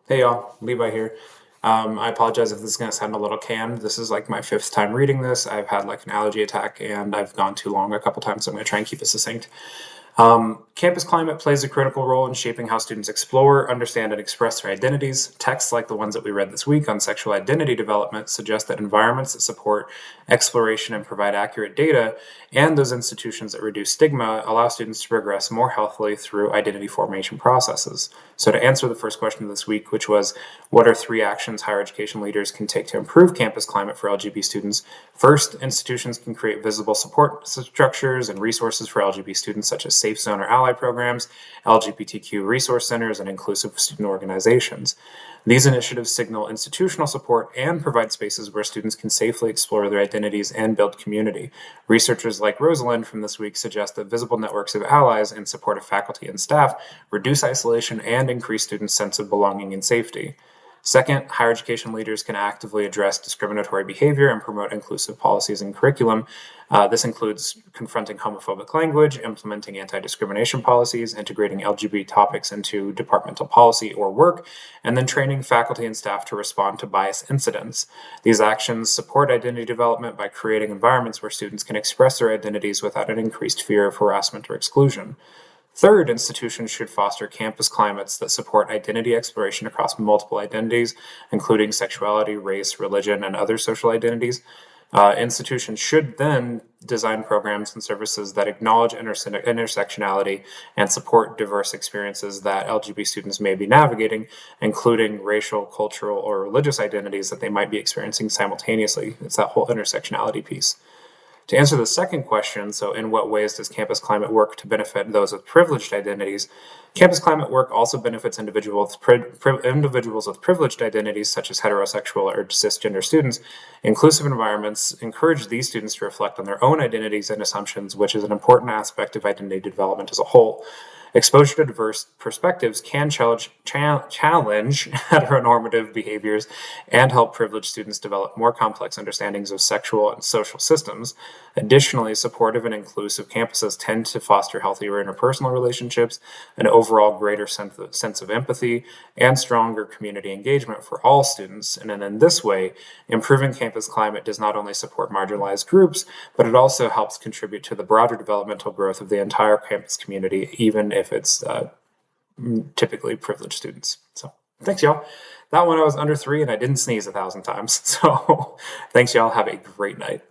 Hey y'all, Levi here. I apologize if this is going to sound a little canned. This is like my fifth time reading this. I've had like an allergy attack and I've gone too long a couple times, so I'm going to try and keep it succinct. Campus climate plays a critical role in shaping how students explore, understand, and express their identities. Texts like the ones that we read this week on sexual identity development suggest that environments that support exploration and provide accurate data, and those institutions that reduce stigma, allow students to progress more healthily through identity formation processes. So, to answer the first question of this week, which was what are three actions higher education leaders can take to improve campus climate for LGBT students? First, institutions can create visible support structures and resources for LGBT students, such as Safe Zone or Ally programs, LGBTQ resource centers, and inclusive student organizations. These initiatives signal institutional support and provide spaces where students can safely explore their identities and build community. Researchers like Rosalind from this week suggest that visible networks of allies in support of faculty and staff reduce isolation and increase students' sense of belonging and safety. Second, higher education leaders can actively address discriminatory behavior and promote inclusive policies and curriculum. This includes confronting homophobic language, implementing anti-discrimination policies, integrating LGBT topics into departmental policy or work, and then training faculty and staff to respond to bias incidents. These actions support identity development by creating environments where students can express their identities without an increased fear of harassment or exclusion. Third, institutions should foster campus climates that support identity exploration across multiple identities, including sexuality, race, religion, and other social identities. Institutions should then design programs and services that acknowledge intersectionality and support diverse experiences that LGBT students may be navigating, including racial, cultural, or religious identities that they might be experiencing simultaneously. It's that whole intersectionality piece. To answer the second question, so in what ways does campus climate work to benefit those with privileged identities? Campus climate work also benefits individuals with privileged identities, such as heterosexual or cisgender students. Inclusive environments encourage these students to reflect on their own identities and assumptions, which is an important aspect of identity development as a whole. Exposure to diverse perspectives can challenge heteronormative behaviors and help privileged students develop more complex understandings of sexual and social systems. Additionally, supportive and inclusive campuses tend to foster healthier interpersonal relationships, an overall greater sense of empathy, and stronger community engagement for all students. And then in this way, improving campus climate does not only support marginalized groups, but it also helps contribute to the broader developmental growth of the entire campus community, even if it's typically privileged students. So thanks, y'all. That one I was under 3 and I didn't sneeze 1,000 times. So thanks, y'all. Have a great night.